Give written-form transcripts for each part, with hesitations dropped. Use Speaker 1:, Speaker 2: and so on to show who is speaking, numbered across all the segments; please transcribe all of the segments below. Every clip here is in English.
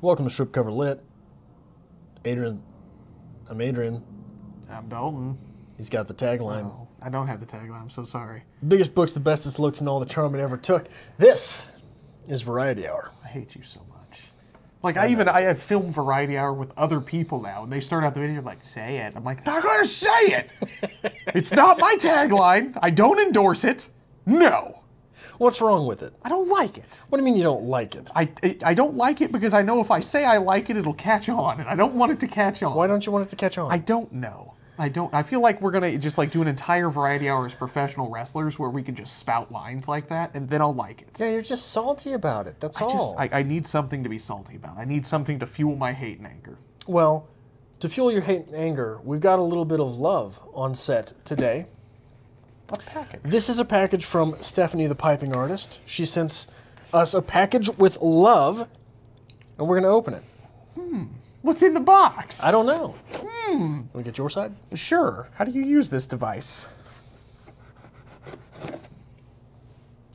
Speaker 1: Welcome to Strip Cover Lit. Adrian. I'm Adrian.
Speaker 2: I'm Dalton.
Speaker 1: He's got the tagline.
Speaker 2: Oh, I don't have the tagline. I'm so sorry.
Speaker 1: The biggest books, the bestest looks, and all the charm it ever took. This is Variety Hour.
Speaker 2: I hate you so much. Like, I have filmed Variety Hour with other people now, and they start out the video like, say it. I'm like, not going to say it. It's not my tagline. I don't endorse it. No.
Speaker 1: What's wrong with it?
Speaker 2: I don't like it.
Speaker 1: What do you mean you don't like it?
Speaker 2: I don't like it because I know if I say I like it, it'll catch on, and I don't want it to catch on.
Speaker 1: Why don't you want it to catch on?
Speaker 2: I don't know. I feel like we're going to just like do an entire Variety Hour as professional wrestlers where we can just spout lines like that, and then I'll like it.
Speaker 1: Yeah, you're just salty about it. That's all.
Speaker 2: I need something to be salty about. I need something to fuel my hate and anger.
Speaker 1: Well, to fuel your hate and anger, we've got a little bit of love on set today.
Speaker 2: A package.
Speaker 1: This is a package from Stephanie, the piping artist. She sent us a package with love, and we're going to open it.
Speaker 2: What's in the box?
Speaker 1: I don't know. Want to get your side?
Speaker 2: Sure. How do you use this device?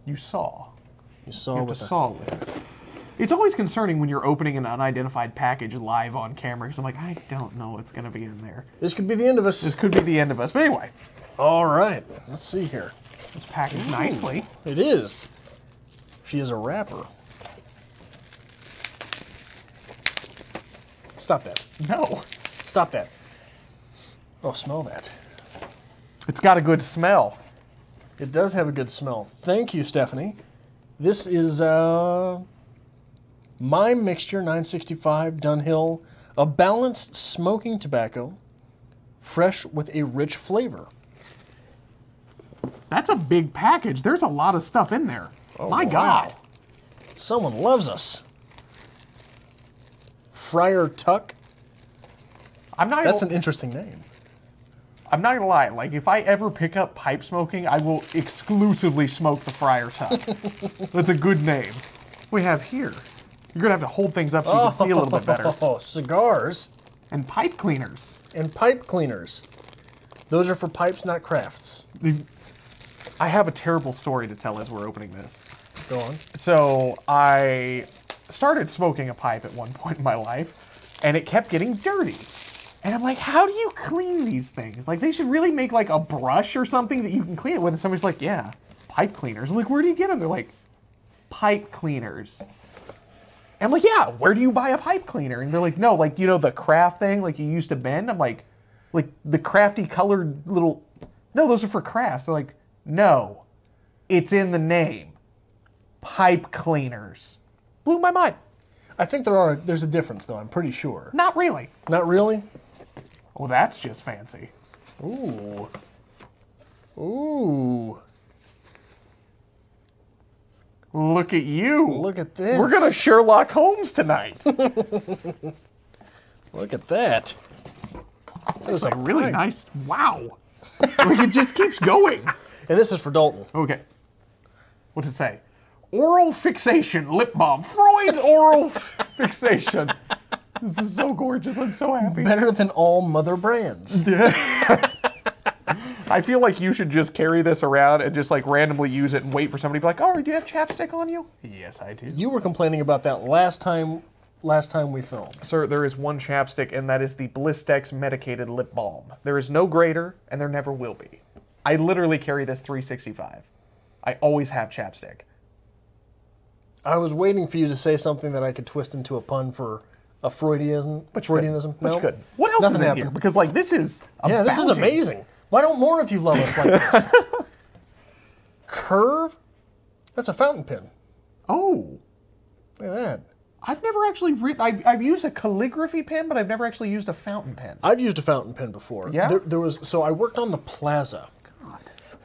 Speaker 2: You saw.
Speaker 1: You saw
Speaker 2: You have to
Speaker 1: with the...
Speaker 2: saw with it. It's always concerning when you're opening an unidentified package live on camera, because I'm like, I don't know what's going to be in there.
Speaker 1: This could be the end of us.
Speaker 2: This could be the end of us. But anyway,
Speaker 1: All right. Let's see here.
Speaker 2: it's packaged nicely.
Speaker 1: It is. She is a rapper. Stop that.
Speaker 2: No.
Speaker 1: Stop that. Oh, smell that.
Speaker 2: It's got a good smell.
Speaker 1: It does have a good smell. Thank you, Stephanie. This is Mime Mixture 965 Dunhill, a balanced smoking tobacco, fresh with a rich flavor.
Speaker 2: That's a big package. There's a lot of stuff in there.
Speaker 1: Oh,
Speaker 2: My
Speaker 1: wow.
Speaker 2: God.
Speaker 1: Someone loves us. Friar Tuck. That's an interesting name.
Speaker 2: I'm not gonna lie, like if I ever pick up pipe smoking, I will exclusively smoke the Friar Tuck. That's a good name. We have here. You're gonna have to hold things up so you can see a little bit better.
Speaker 1: Oh, cigars.
Speaker 2: And pipe cleaners.
Speaker 1: And pipe cleaners. Those are for pipes, not crafts.
Speaker 2: I have a terrible story to tell as we're opening this.
Speaker 1: Go on.
Speaker 2: So I started smoking a pipe at one point in my life, and it kept getting dirty. And I'm like, how do you clean these things? Like, they should really make like a brush or something that you can clean it with. And somebody's like, yeah, pipe cleaners. I'm like, where do you get them? They're like, pipe cleaners. And I'm like, yeah, where do you buy a pipe cleaner? And they're like, no, like, you know, the craft thing, like you used to bend? I'm like the crafty colored little, no, those are for crafts. They're like, no, it's in the name. Pipe cleaners. Blew my mind.
Speaker 1: I think there's a difference, though, I'm pretty sure.
Speaker 2: Not really.
Speaker 1: Not really?
Speaker 2: Oh, that's just fancy.
Speaker 1: Ooh. Ooh.
Speaker 2: Look at you.
Speaker 1: Look at this.
Speaker 2: We're going to Sherlock Holmes tonight.
Speaker 1: Look at that. That is
Speaker 2: It's like
Speaker 1: a
Speaker 2: really
Speaker 1: pipe.
Speaker 2: nice. Wow. Like it just keeps going.
Speaker 1: And this is for Dalton.
Speaker 2: Okay. What's it say? Oral fixation lip balm. Freud's oral fixation. This is so gorgeous. I'm so happy.
Speaker 1: Better than all mother brands.
Speaker 2: I feel like you should just carry this around and just like randomly use it and wait for somebody to be like, oh, do you have chapstick on you? Yes, I do.
Speaker 1: You were complaining about that last time we filmed.
Speaker 2: Sir, there is one chapstick, and that is the Blistex medicated lip balm. There is no greater, and there never will be. I literally carry this 365. I always have chapstick.
Speaker 1: I was waiting for you to say something that I could twist into a pun for a Freudianism.
Speaker 2: Freudianism.
Speaker 1: No?
Speaker 2: Which good. What else
Speaker 1: Nothing
Speaker 2: is in
Speaker 1: happened.
Speaker 2: here? Because like this is a
Speaker 1: Yeah, this is
Speaker 2: bounty.
Speaker 1: amazing. Why don't more of you love us like this? Curve? That's a fountain pen.
Speaker 2: Oh,
Speaker 1: Look at that.
Speaker 2: I've never actually written. I've used a calligraphy pen, but I've never actually used a fountain pen.
Speaker 1: I've used a fountain pen before.
Speaker 2: Yeah?
Speaker 1: So I worked on the plaza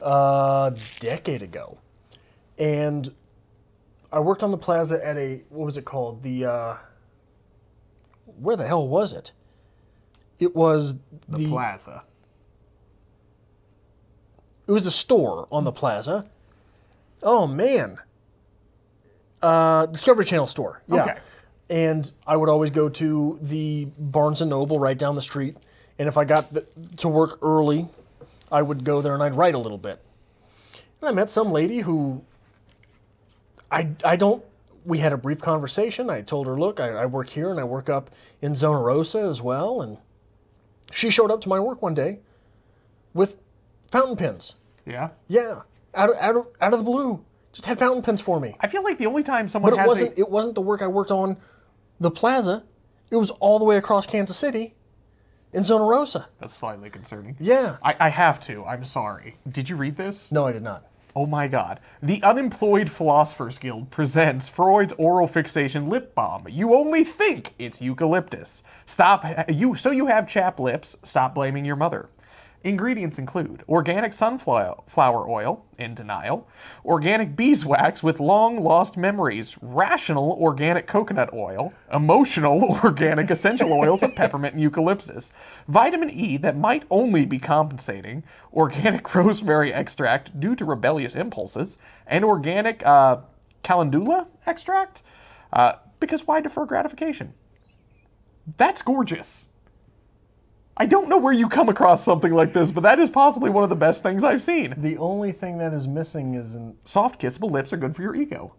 Speaker 2: God.
Speaker 1: a decade ago. And I worked on the plaza at what was it called? Where the hell was it? It was
Speaker 2: The plaza.
Speaker 1: It was a store on the plaza. Oh, man. Discovery Channel store. Yeah.
Speaker 2: Okay.
Speaker 1: And I would always go to the Barnes & Noble right down the street. And if I got to work early, I would go there and I'd write a little bit. And I met some lady who I don't we had a brief conversation. I told her, look, I work here and I work up in Zarzosa as well. And she showed up to my work one day with fountain pens.
Speaker 2: Yeah?
Speaker 1: Yeah, out of the blue. Just had fountain pens for me.
Speaker 2: I feel like the only time someone
Speaker 1: But it wasn't the work I worked on the plaza. It was all the way across Kansas City in Zona Rosa.
Speaker 2: That's slightly concerning.
Speaker 1: Yeah.
Speaker 2: I have to. I'm sorry. Did you read this?
Speaker 1: No, I did not.
Speaker 2: Oh my god. The Unemployed Philosophers Guild presents Freud's oral fixation lip balm. You only think it's eucalyptus. So you have chapped lips. Stop blaming your mother. Ingredients include organic sunflower oil, in denial, organic beeswax with long-lost memories, rational organic coconut oil, emotional organic essential oils of peppermint and eucalyptus, vitamin E that might only be compensating, organic rosemary extract due to rebellious impulses, and organic calendula extract, because why defer gratification? That's gorgeous. I don't know where you come across something like this, but that is possibly one of the best things I've seen.
Speaker 1: The only thing that is missing is
Speaker 2: Soft, kissable lips are good for your ego.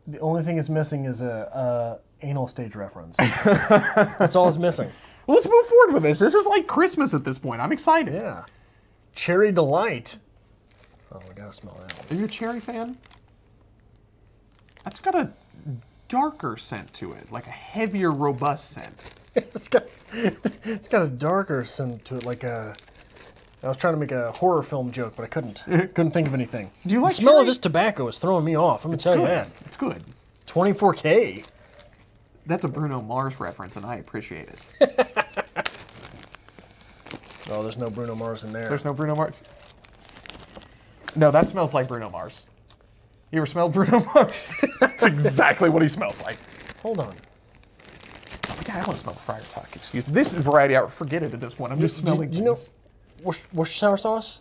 Speaker 1: the only thing it's missing is a anal stage reference. That's all it's missing.
Speaker 2: Well, let's move forward with this. This is like Christmas at this point. I'm excited.
Speaker 1: Yeah. Cherry Delight. Oh, I gotta smell that one.
Speaker 2: Are you a cherry fan? That's got a darker scent to it, like a heavier, robust scent.
Speaker 1: It's got a darker scent to it, like a... I was trying to make a horror film joke, but I couldn't. Couldn't think of anything.
Speaker 2: Do you like
Speaker 1: the smell
Speaker 2: cherry?
Speaker 1: of this tobacco is throwing me off. I'm gonna tell you that.
Speaker 2: It's good.
Speaker 1: 24K.
Speaker 2: That's a Bruno Mars reference, and I appreciate it.
Speaker 1: Oh, there's no Bruno Mars in there.
Speaker 2: There's no Bruno Mars? No, that smells like Bruno Mars. You ever smelled Bruno Mars? That's exactly what he smells like.
Speaker 1: Hold on.
Speaker 2: God, I want to smell the Friar Tuck. Excuse me. This is variety hour. Forget it at this point. I'm just smelling
Speaker 1: Do you know
Speaker 2: things.
Speaker 1: Worcestershire sauce?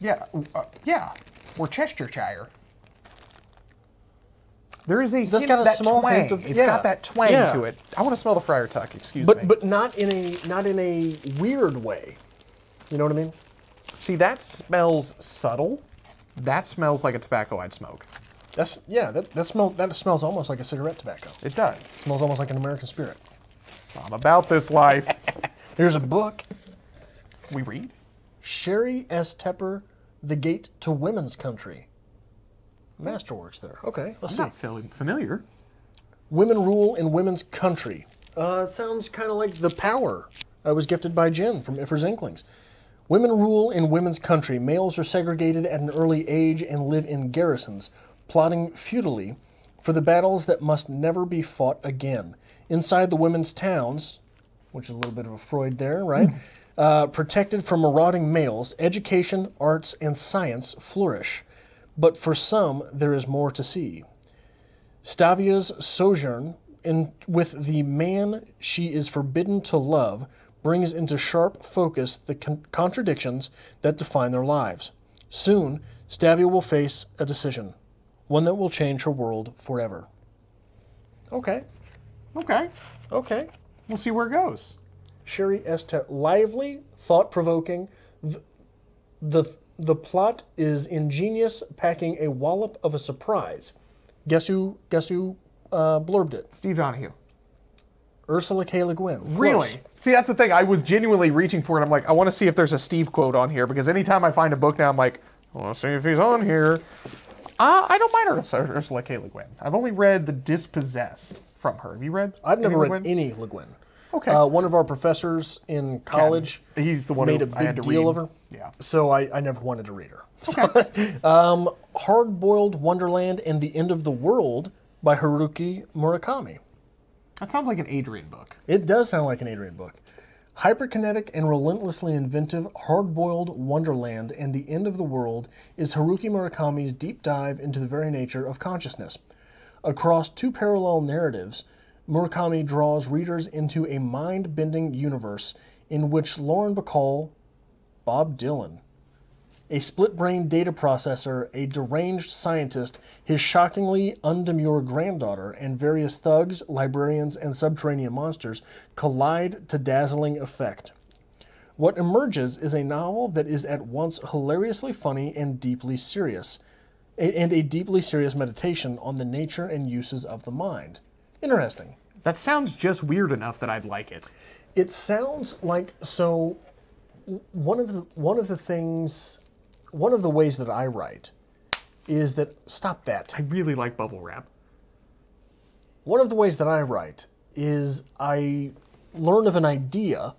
Speaker 2: Yeah, yeah. Worcestershire. There is a
Speaker 1: That's
Speaker 2: hint,
Speaker 1: got a
Speaker 2: that
Speaker 1: small
Speaker 2: twang.
Speaker 1: hint of
Speaker 2: It's got that twang
Speaker 1: yeah.
Speaker 2: to it. I want to smell the Friar Tuck. Excuse me.
Speaker 1: But not in a weird way. You know what I mean?
Speaker 2: See, that smells subtle. That smells like a tobacco I'd smoke.
Speaker 1: That smells almost like a cigarette tobacco.
Speaker 2: It does.
Speaker 1: Smells almost like an American Spirit.
Speaker 2: I'm about this life.
Speaker 1: There's a book.
Speaker 2: We read?
Speaker 1: Sherry S. Tepper, The Gate to Women's Country. Masterworks there. Okay, let's see.
Speaker 2: Not familiar.
Speaker 1: Women Rule in Women's Country. Sounds kind of like The Power I was gifted by Jen from Iffer's Inklings. Women rule in women's country. Males are segregated at an early age and live in garrisons, plotting futilely for the battles that must never be fought again. Inside the women's towns, which is a little bit of a Freud there, right? Protected from marauding males, education, arts, and science flourish. But for some, there is more to see. Stavia's sojourn with the man she is forbidden to love brings into sharp focus the contradictions that define their lives. Soon, Stavia will face a decision, one that will change her world forever. Okay.
Speaker 2: Okay.
Speaker 1: Okay.
Speaker 2: We'll see where it goes.
Speaker 1: Sherry Esther, lively, thought-provoking. The plot is ingenious, packing a wallop of a surprise. Guess who blurbed it?
Speaker 2: Steve Donahue.
Speaker 1: Ursula K. Le Guin.
Speaker 2: Really?
Speaker 1: Close.
Speaker 2: See, that's the thing. I was genuinely reaching for it. I'm like, I want to see if there's a Steve quote on here, because anytime I find a book now, I'm like, I want to see if he's on here. I don't mind Ursula K. Le Guin. I've only read The Dispossessed from her. Have you read?
Speaker 1: I've never
Speaker 2: Le
Speaker 1: read
Speaker 2: Guin?
Speaker 1: any Le Guin.
Speaker 2: Okay.
Speaker 1: One of our professors in college
Speaker 2: He's the one
Speaker 1: made
Speaker 2: who
Speaker 1: a
Speaker 2: I had
Speaker 1: big
Speaker 2: to
Speaker 1: deal
Speaker 2: read.
Speaker 1: of her.
Speaker 2: Yeah.
Speaker 1: So I never wanted to read her.
Speaker 2: Okay.
Speaker 1: Hard-Boiled Wonderland and the End of the World by Haruki Murakami.
Speaker 2: That sounds like an Adrian book.
Speaker 1: It does sound like an Adrian book. Hyperkinetic and relentlessly inventive, Hard-Boiled Wonderland and the End of the World is Haruki Murakami's deep dive into the very nature of consciousness. Across two parallel narratives, Murakami draws readers into a mind-bending universe in which Lauren Bacall, Bob Dylan, a split-brain data processor, a deranged scientist, his shockingly undemure granddaughter, and various thugs, librarians, and subterranean monsters collide to dazzling effect. What emerges is a novel that is at once hilariously funny and deeply serious. and a deeply serious meditation on the nature and uses of the mind. Interesting.
Speaker 2: That sounds just weird enough that I'd like it.
Speaker 1: It sounds like, so one of the ways that I write is that, stop that.
Speaker 2: I really like bubble wrap.
Speaker 1: One of the ways that I write is I learn of an idea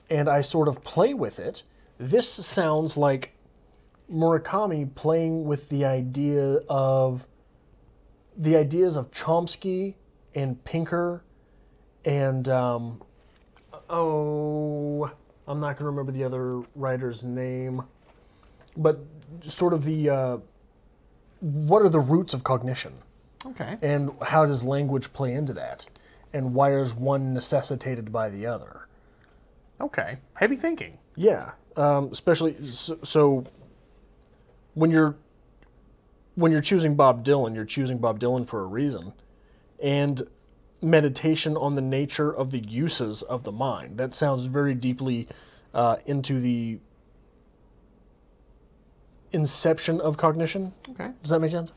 Speaker 1: and I sort of play with it. This sounds like Murakami playing with the ideas of Chomsky and Pinker and I'm not going to remember the other writer's name, but sort of the what are the roots of cognition?
Speaker 2: Okay.
Speaker 1: And how does language play into that? And why is one necessitated by the other?
Speaker 2: Okay. Heavy thinking.
Speaker 1: Yeah. Especially so when you're choosing Bob Dylan, you're choosing Bob Dylan for a reason. And meditation on the nature of the uses of the mind. That sounds very deeply into the inception of cognition.
Speaker 2: Okay.
Speaker 1: Does that make sense?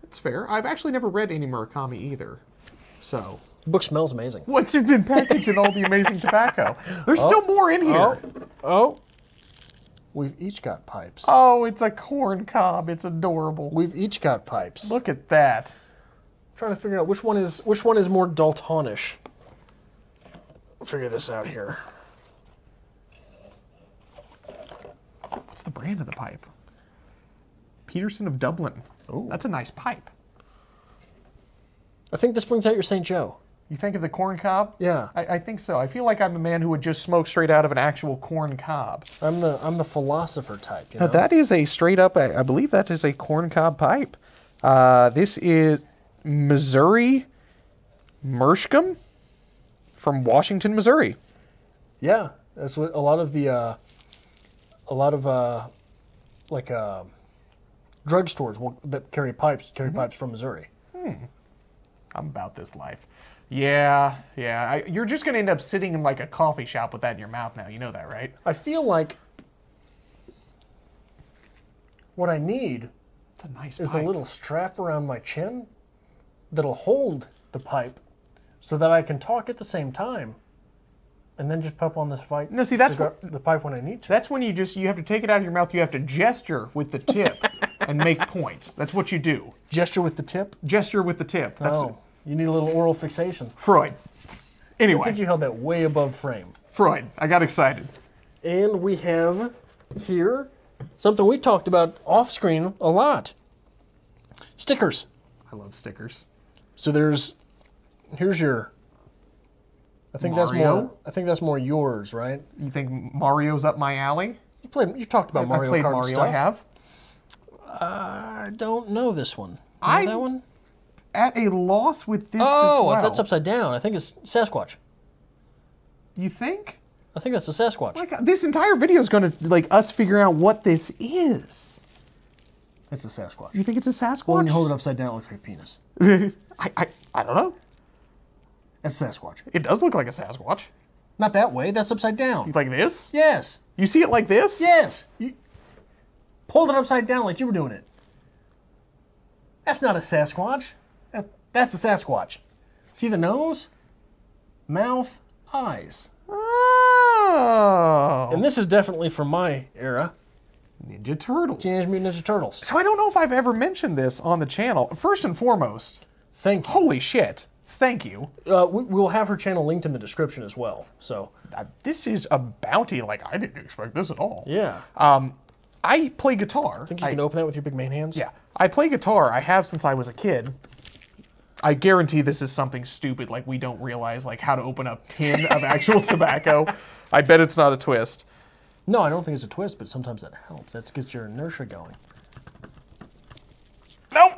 Speaker 2: It's fair. I've actually never read any Murakami either. So.
Speaker 1: The book smells amazing.
Speaker 2: What's been packaged in all the amazing tobacco? There's still more in here.
Speaker 1: Oh. We've each got pipes.
Speaker 2: Oh, it's a corn cob. It's adorable.
Speaker 1: We've each got pipes.
Speaker 2: Look at that.
Speaker 1: I'm trying to figure out which one is more Daltonish. I'll figure this out here.
Speaker 2: What's the brand of the pipe? Peterson of Dublin.
Speaker 1: Ooh.
Speaker 2: That's a nice pipe.
Speaker 1: I think this brings out your St. Joe.
Speaker 2: You think of the corn cob?
Speaker 1: Yeah.
Speaker 2: I think so. I feel like I'm the man who would just smoke straight out of an actual corn cob.
Speaker 1: I'm the philosopher type. You know?
Speaker 2: Now, that is a straight up, I believe that is a corn cob pipe. This is Missouri Mershcum from Washington, Missouri.
Speaker 1: Yeah, that's what a lot of drugstores that carry pipes from Missouri.
Speaker 2: I'm about this life. Yeah. You're just going to end up sitting in like a coffee shop with that in your mouth now. You know that, right?
Speaker 1: I feel like what I need
Speaker 2: It's a nice
Speaker 1: is
Speaker 2: pipe.
Speaker 1: a little strap around my chin that'll hold the pipe so that I can talk at the same time and then just pop on this pipe.
Speaker 2: No, see, that's
Speaker 1: the pipe when I need to.
Speaker 2: That's when you have to take it out of your mouth. You have to gesture with the tip and make points. That's what you do.
Speaker 1: Gesture with the tip?
Speaker 2: Gesture with the tip. That's
Speaker 1: You need a little oral fixation.
Speaker 2: Freud.
Speaker 1: I
Speaker 2: Anyway,
Speaker 1: think you held that way above frame.
Speaker 2: Freud. I got excited.
Speaker 1: And we have here something we talked about off screen a lot. Stickers.
Speaker 2: I love stickers.
Speaker 1: So here's your I think
Speaker 2: Mario?
Speaker 1: that's more yours, right?
Speaker 2: You think Mario's up my alley?
Speaker 1: You talked about Mario
Speaker 2: I played
Speaker 1: Kart
Speaker 2: Mario.
Speaker 1: stuff.
Speaker 2: I have.
Speaker 1: I don't know this one. You know that one?
Speaker 2: At a loss with this.
Speaker 1: Oh,
Speaker 2: as well.
Speaker 1: that's upside down. I think it's Sasquatch.
Speaker 2: You think?
Speaker 1: I think that's the Sasquatch.
Speaker 2: My God, this entire video is going to like us figuring out what this is.
Speaker 1: It's a Sasquatch.
Speaker 2: You think it's a Sasquatch?
Speaker 1: Well, when you hold it upside down, it looks like a penis.
Speaker 2: I don't know.
Speaker 1: It's a Sasquatch.
Speaker 2: It does look like a Sasquatch.
Speaker 1: Not that way. That's upside down.
Speaker 2: Like this?
Speaker 1: Yes.
Speaker 2: You see it like this?
Speaker 1: Yes. You hold it upside down like you were doing it. That's not a Sasquatch. That's a Sasquatch. See the nose, mouth, eyes.
Speaker 2: Oh.
Speaker 1: And this is definitely from my era.
Speaker 2: Ninja Turtles.
Speaker 1: Teenage Mutant Ninja Turtles.
Speaker 2: So I don't know if I've ever mentioned this on the channel. First and foremost,
Speaker 1: Thank you.
Speaker 2: holy shit. Thank you.
Speaker 1: We'll have her channel linked in the description as well. So
Speaker 2: This is a bounty. Like, I didn't expect this at all.
Speaker 1: yeah.
Speaker 2: I play guitar.
Speaker 1: I think you can open that with your big man hands.
Speaker 2: Yeah. I play guitar. I have since I was a kid. I guarantee this is something stupid, like we don't realize like how to open a tin of actual tobacco. I bet it's not a twist.
Speaker 1: No, I don't think it's a twist, but sometimes that helps. That gets your inertia going.
Speaker 2: Nope.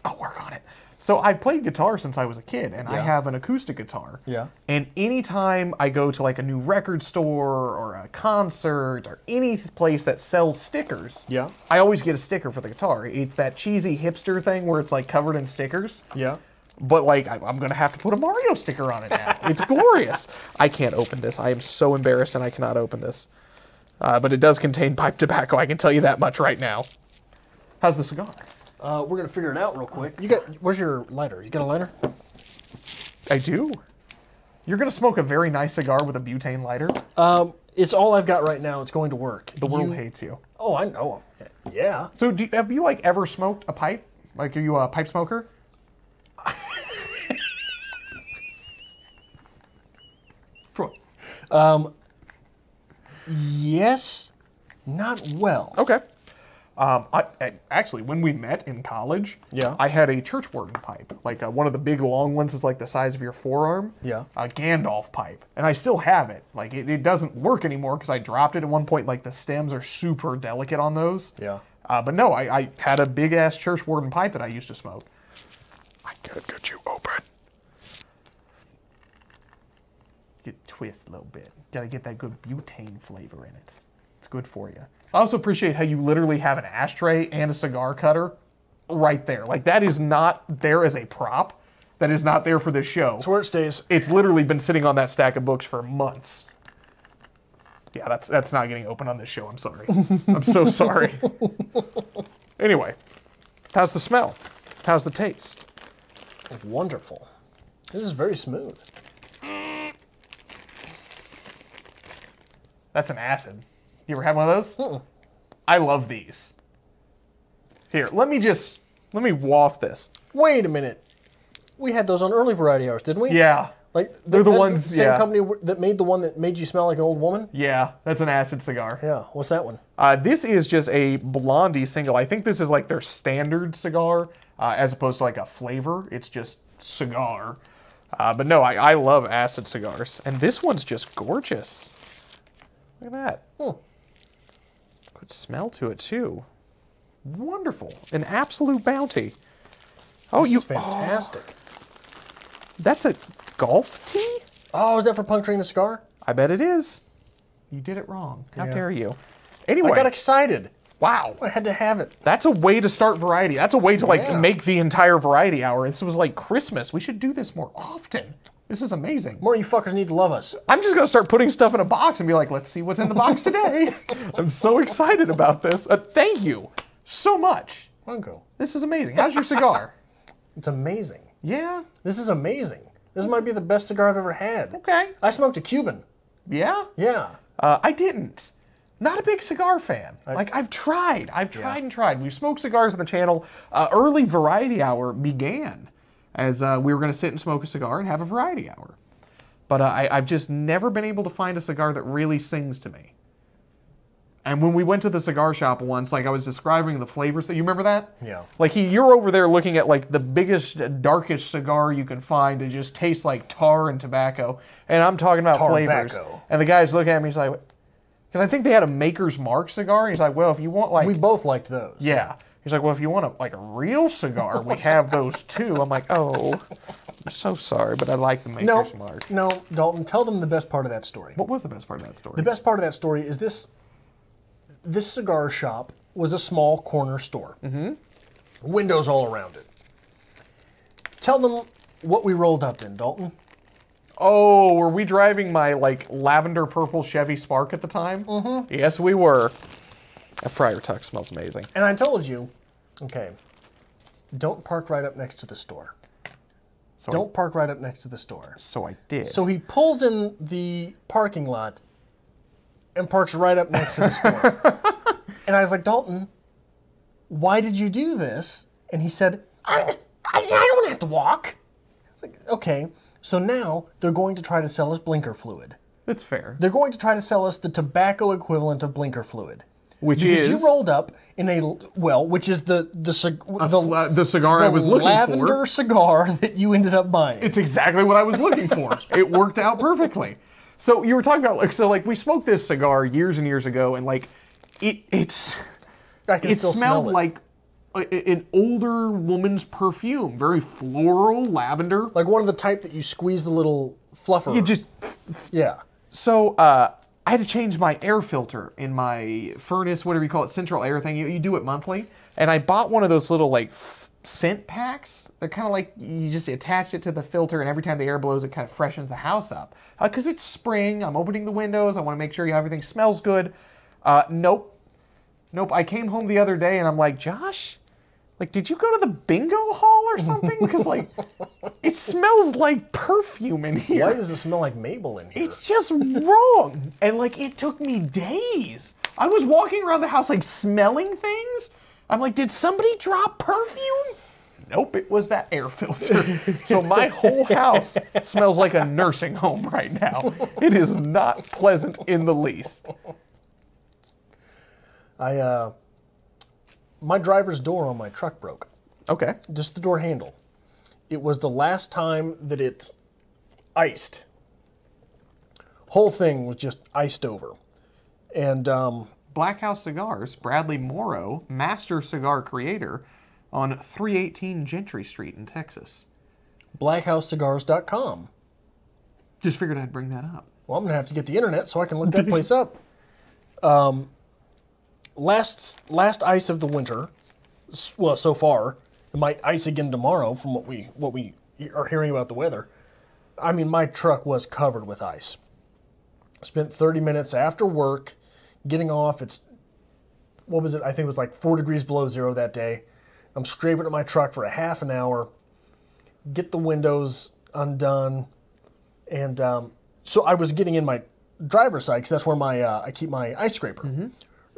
Speaker 2: I'll work on it. So I played guitar since I was a kid, and I
Speaker 1: Yeah.
Speaker 2: have an acoustic guitar.
Speaker 1: Yeah.
Speaker 2: And anytime I go to like a new record store or a concert or any place that sells stickers,
Speaker 1: Yeah.
Speaker 2: I always get a sticker for the guitar. It's that cheesy hipster thing where it's like covered in stickers.
Speaker 1: Yeah.
Speaker 2: But like, I'm gonna have to put a Mario sticker on it now. It's glorious. I can't open this. I am so embarrassed and I cannot open this. But it does contain pipe tobacco, I can tell you that much right now. How's the cigar?
Speaker 1: We're going to figure it out real quick. Where's your lighter? You got a lighter?
Speaker 2: I do. You're going to smoke a very nice cigar with a butane lighter?
Speaker 1: It's all I've got right now. It's going to work.
Speaker 2: The world hates you.
Speaker 1: Oh, I know. Yeah.
Speaker 2: So have you, like, ever smoked a pipe? Like, are you a pipe smoker?
Speaker 1: Yes, not well.
Speaker 2: Okay. Actually, when we met in college,
Speaker 1: Yeah.
Speaker 2: I had a church warden pipe. Like, one of the big long ones is like the size of your forearm.
Speaker 1: Yeah.
Speaker 2: A Gandalf pipe. And I still have it. Like, it doesn't work anymore because I dropped it at one point. Like, the stems are super delicate on those.
Speaker 1: Yeah.
Speaker 2: But no, I had a big-ass church warden pipe that I used to smoke. I could get you open. Twist a little bit. Gotta get that good butane flavor in it. It's good for you. I also appreciate how you literally have an ashtray and a cigar cutter right there. Like, that is not there as a prop. That is not there for this show.
Speaker 1: That's where it stays.
Speaker 2: It's literally been sitting on that stack of books for months. Yeah, that's not getting open on this show. I'm sorry. I'm so sorry. Anyway, how's the smell? How's the taste?
Speaker 1: Wonderful. This is very smooth.
Speaker 2: That's an acid. You ever had one of those?
Speaker 1: Mm-mm.
Speaker 2: I love these. Here, let me waft this.
Speaker 1: Wait a minute. We had those on early variety hours, didn't we?
Speaker 2: Yeah.
Speaker 1: Like
Speaker 2: They're the
Speaker 1: that's
Speaker 2: ones-
Speaker 1: The same
Speaker 2: yeah.
Speaker 1: company that made the one that made you smell like an old woman.
Speaker 2: Yeah, that's an acid cigar.
Speaker 1: Yeah. What's that one?
Speaker 2: This is just a Blondie single. I think this is like their standard cigar, as opposed to like a flavor. It's just cigar. But no, I love acid cigars. And this one's just gorgeous. Look at that. Good smell to it, too. Wonderful. An absolute bounty. Oh,
Speaker 1: This is fantastic.
Speaker 2: That's a golf tee?
Speaker 1: Oh, is that for puncturing the cigar?
Speaker 2: I bet it is. You did it wrong. How
Speaker 1: Yeah.
Speaker 2: dare you? Anyway.
Speaker 1: I got excited.
Speaker 2: Wow.
Speaker 1: I had to have it.
Speaker 2: That's a way to start variety. That's a way to, like,
Speaker 1: Yeah.
Speaker 2: make the entire variety hour. This was like Christmas. We should do this more often. This is amazing.
Speaker 1: More you fuckers need to love us.
Speaker 2: I'm just going to start putting stuff in a box and be like, let's see what's in the box today. I'm so excited about this. Thank you so much.
Speaker 1: Uncle.
Speaker 2: This is amazing. How's your cigar?
Speaker 1: It's amazing.
Speaker 2: Yeah?
Speaker 1: This is amazing. This might be the best cigar I've ever had.
Speaker 2: Okay.
Speaker 1: I smoked a Cuban.
Speaker 2: Yeah?
Speaker 1: Yeah.
Speaker 2: I didn't. Not a big cigar fan. I've tried. I've tried and tried. We've smoked cigars on the channel. Early variety hour began as we were going to sit and smoke a cigar and have a variety hour. But I've just never been able to find a cigar that really sings to me. And when we went to the cigar shop once, like I was describing the flavors, you remember that?
Speaker 1: Yeah.
Speaker 2: Like you're over there looking at like the biggest, darkest cigar you can find. It just tastes like tar and tobacco. And I'm talking about flavors.
Speaker 1: Tarbacco.
Speaker 2: And the guy's looking at me, he's like, because I think they had a Maker's Mark cigar. And he's like, well, if you want like...
Speaker 1: We both liked those.
Speaker 2: Yeah. He's like, well, if you want a real cigar, we have those too. I'm like, oh, I'm so sorry, but I like the Maker's Mark.
Speaker 1: No, Dalton, tell them the best part of that story.
Speaker 2: What was the best part of that story?
Speaker 1: The best part of that story is this cigar shop was a small corner store. Mm-hmm. Windows all around it. Tell them what we rolled up in, Dalton.
Speaker 2: Oh, were we driving my like lavender purple Chevy Spark at the time? Mm-hmm. Yes, we were. That Friar Tuck smells amazing.
Speaker 1: And I told you, okay, don't park right up next to the store. Don't park right up next to the store.
Speaker 2: So I did.
Speaker 1: So he pulls in the parking lot and parks right up next to the store. And I was like, Dalton, why did you do this? And he said, I don't have to walk. I was like, okay. So now they're going to try to sell us blinker fluid.
Speaker 2: That's fair.
Speaker 1: They're going to try to sell us the tobacco equivalent of blinker fluid.
Speaker 2: Which
Speaker 1: because
Speaker 2: is...
Speaker 1: you rolled up in which is the
Speaker 2: cigar I was looking for.
Speaker 1: Lavender cigar that you ended up buying.
Speaker 2: It's exactly what I was looking for. It worked out perfectly. So you were talking about like we smoked this cigar years and years ago, and like it smelled like an older woman's perfume, very floral, lavender,
Speaker 1: like one of the type that you squeeze the little fluffer.
Speaker 2: You just
Speaker 1: yeah.
Speaker 2: So I had to change my air filter in my furnace, whatever you call it, central air thing. You do it monthly, and I bought one of those little like scent packs. They're kind of like you just attach it to the filter, and every time the air blows, it kind of freshens the house up. Because it's spring, I'm opening the windows. I want to make sure everything smells good. Nope. Nope, I came home the other day and I'm like, Josh, like, did you go to the bingo hall or something? Because, like, it smells like perfume in here.
Speaker 1: Why does it smell like Mabel in here?
Speaker 2: It's just wrong. And, like, it took me days. I was walking around the house, like, smelling things. I'm like, did somebody drop perfume? Nope, it was that air filter. So my whole house smells like a nursing home right now. It is not pleasant in the least.
Speaker 1: My driver's door on my truck broke.
Speaker 2: Okay.
Speaker 1: Just the door handle. It was the last time that it iced. Whole thing was just iced over. And
Speaker 2: Black House Cigars, Bradley Morrow, master cigar creator, on 318 Gentry Street in Texas.
Speaker 1: blackhousecigars.com.
Speaker 2: Just figured I'd bring that up.
Speaker 1: Well, I'm going to have to get the internet so I can look that place up. Last ice of the winter, well, so far. It might ice again tomorrow from what we are hearing about the weather. I mean, my truck was covered with ice. Spent 30 minutes after work getting off. It's, what was it? I think it was like 4 degrees below zero that day. I'm scraping at my truck for a half an hour, get the windows undone, and so I was getting in my driver's side because that's where I keep my ice scraper. Mm-hmm.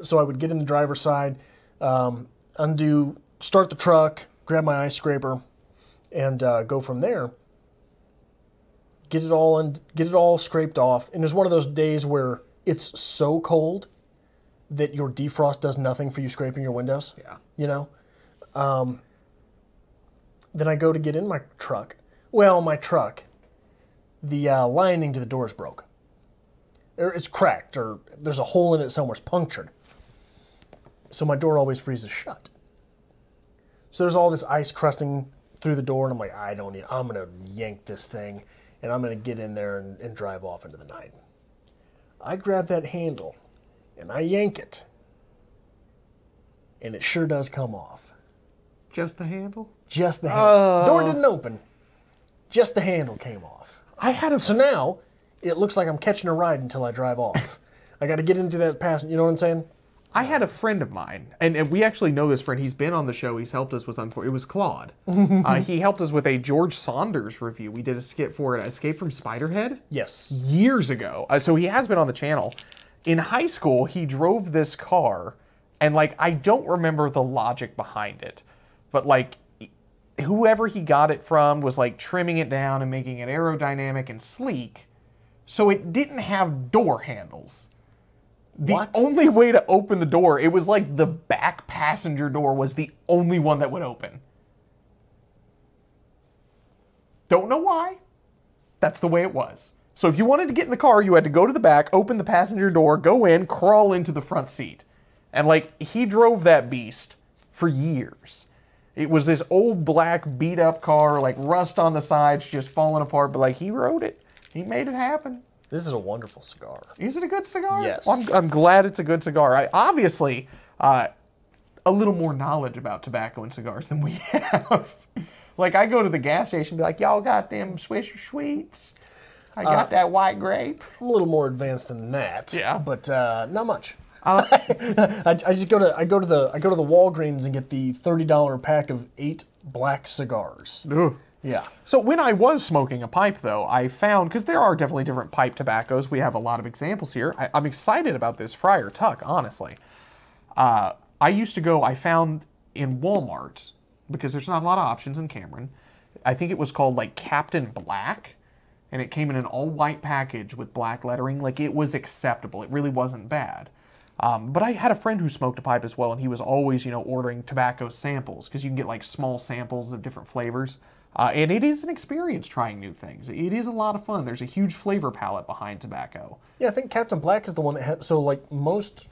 Speaker 1: So I would get in the driver's side, start the truck, grab my ice scraper, and go from there. Get it all scraped off, and it's one of those days where it's so cold that your defrost does nothing for you scraping your windows.
Speaker 2: Yeah,
Speaker 1: you know. Then I go to get in my truck. Well, my truck, the lining to the door is broke. It's cracked, or there's a hole in it somewhere. It's punctured. So my door always freezes shut. So there's all this ice crusting through the door, and I'm like, I'm going to yank this thing, and I'm going to get in there and drive off into the night. I grab that handle, and I yank it, and it sure does come off.
Speaker 2: Just the handle?
Speaker 1: Just the handle. Door didn't open. Just the handle came off. So now, it looks like I'm catching a ride until I drive off. I got to get into that passenger, you know what I'm saying?
Speaker 2: I had a friend of mine, and we actually know this friend. He's been on the show. He's helped us with, it was Claude. He helped us with a George Saunders review. We did a skit for it, Escape from Spiderhead.
Speaker 1: Yes.
Speaker 2: Years ago. So he has been on the channel. In high school, he drove this car, and, like, I don't remember the logic behind it. But, like, whoever he got it from was, like, trimming it down and making it aerodynamic and sleek, so it didn't have door handles. The only way to open the door, it was like the back passenger door was the only one that would open. Don't know why. That's the way it was. So if you wanted to get in the car, you had to go to the back, open the passenger door, go in, crawl into the front seat. And, like, he drove that beast for years. It was this old black beat up car, like rust on the sides, just falling apart, but, like, he rode it. He made it happen.
Speaker 1: This is a wonderful cigar.
Speaker 2: Is it a good cigar?
Speaker 1: Yes.
Speaker 2: Well, I'm glad it's a good cigar. Obviously, a little more knowledge about tobacco and cigars than we have. Like, I go to the gas station and be like, y'all got them Swisher Sweets? I got that white grape.
Speaker 1: I'm a little more advanced than that.
Speaker 2: Yeah.
Speaker 1: But not much. I go to the Walgreens and get the $30 pack of 8 black cigars.
Speaker 2: Ugh.
Speaker 1: Yeah.
Speaker 2: So when I was smoking a pipe, though, I found, because there are definitely different pipe tobaccos, we have a lot of examples here. I'm excited about this Friar Tuck, honestly. I found in Walmart, because there's not a lot of options in Cameron, I think it was called, like, Captain Black, and it came in an all-white package with black lettering. Like, it was acceptable. It really wasn't bad. But I had a friend who smoked a pipe as well, and he was always, ordering tobacco samples, because you can get, like, small samples of different flavors. And it is an experience trying new things. It is a lot of fun. There's a huge flavor palette behind tobacco.
Speaker 1: Yeah, I think Captain Black is the one that had, so like most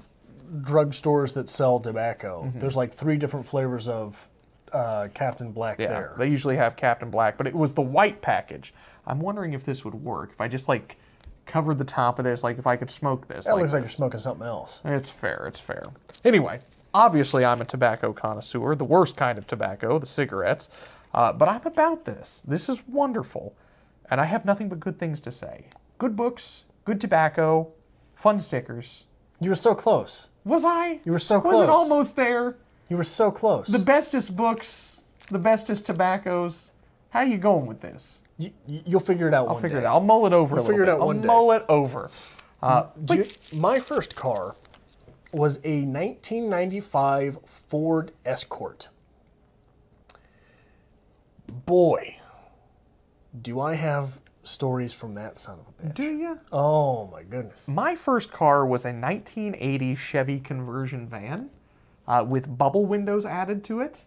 Speaker 1: drugstores that sell tobacco, there's like 3 different flavors of Captain Black there.
Speaker 2: They usually have Captain Black, but it was the white package. I'm wondering if this would work. If I just, like, covered the top of this, like, if I could smoke this.
Speaker 1: That looks like you're smoking something else.
Speaker 2: It's fair, it's fair. Anyway, obviously I'm a tobacco connoisseur, the worst kind of tobacco, the cigarettes. But I'm about this. This is wonderful. And I have nothing but good things to say. Good books, good tobacco, fun stickers.
Speaker 1: You were so close.
Speaker 2: Was I?
Speaker 1: You were so close.
Speaker 2: Was it almost there?
Speaker 1: You were so close.
Speaker 2: The bestest books, the bestest tobaccos. How are you going with this?
Speaker 1: You'll figure it out one day.
Speaker 2: I'll figure it out. I'll mull it over a little bit. I'll mull it over.
Speaker 1: My first car was a 1995 Ford Escort. Boy, do I have stories from that son of a bitch.
Speaker 2: Do you?
Speaker 1: Oh, my goodness.
Speaker 2: My first car was a 1980 Chevy conversion van with bubble windows added to it.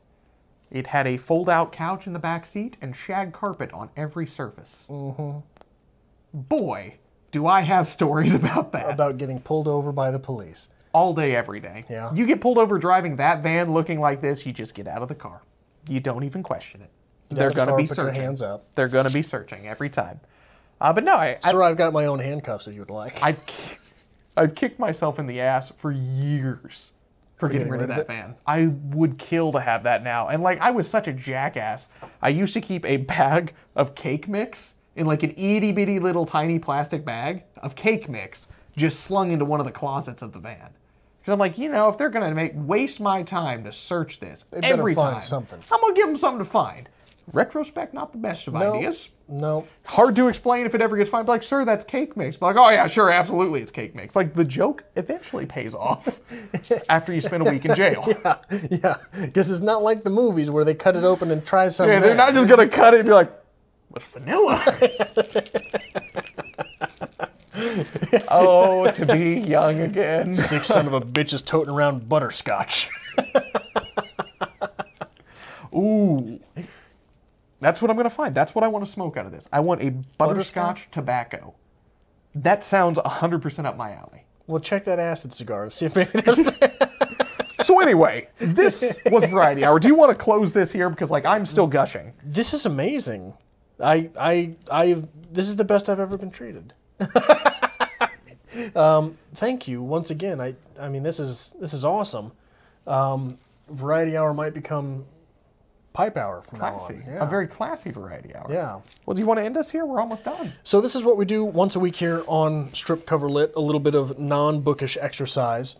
Speaker 2: It had a fold-out couch in the back seat and shag carpet on every surface. Mm-hmm. Boy, do I have stories about that.
Speaker 1: About getting pulled over by the police.
Speaker 2: All day, every day.
Speaker 1: Yeah.
Speaker 2: You get pulled over driving that van looking like this, you just get out of the car. You don't even question it. They're going to be searching.
Speaker 1: Put your hands up.
Speaker 2: They're going to be searching every time. But no,
Speaker 1: Sir, I've got my own handcuffs if you would like.
Speaker 2: I've kicked myself in the ass for years for getting rid of that van. I would kill to have that now. And like, I was such a jackass. I used to keep a bag of cake mix in like an itty bitty little tiny plastic bag of cake mix just slung into one of the closets of the van. Because I'm like, you know, if they're going to waste my time to search this
Speaker 1: they better
Speaker 2: every
Speaker 1: find
Speaker 2: time,
Speaker 1: something.
Speaker 2: I'm going to give them something to find. Retrospect, not the best of ideas.
Speaker 1: No.
Speaker 2: Hard to explain if it ever gets found. Like, sir, that's cake mix. But like, oh yeah, sure, absolutely, it's cake mix. Like, the joke eventually pays off after you spend a week in jail.
Speaker 1: Yeah. Because it's not like the movies where they cut it open and try something.
Speaker 2: Yeah, they're not just going to cut it and be like, what's vanilla? Oh, to be young again.
Speaker 1: 6 son of a bitches toting around butterscotch.
Speaker 2: Ooh. That's what I'm going to find. That's what I want to smoke out of this. I want a butterscotch tobacco. That sounds 100% up my alley.
Speaker 1: Well, check that acid cigar and see if maybe that's
Speaker 2: So anyway, this was Variety Hour. Do you want to close this here? Because like I'm still gushing.
Speaker 1: This is amazing. This is the best I've ever been treated. Thank you once again. I mean this is awesome. Variety Hour might become Pipe Hour from
Speaker 2: Classy.
Speaker 1: now on. Yeah.
Speaker 2: A very classy Variety Hour.
Speaker 1: Yeah.
Speaker 2: Well, do you want to end us here? We're almost done.
Speaker 1: So this is what we do once a week here on Strip Cover Lit, a little bit of non-bookish exercise.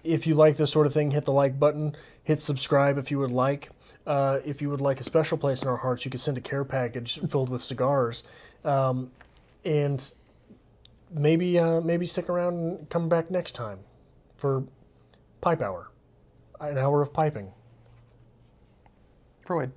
Speaker 1: If you like this sort of thing, hit the like button, hit subscribe if you would like. If you would like a special place in our hearts, you can send a care package filled with cigars. And maybe stick around and come back next time for Pipe Hour, an hour of piping.
Speaker 2: Freud.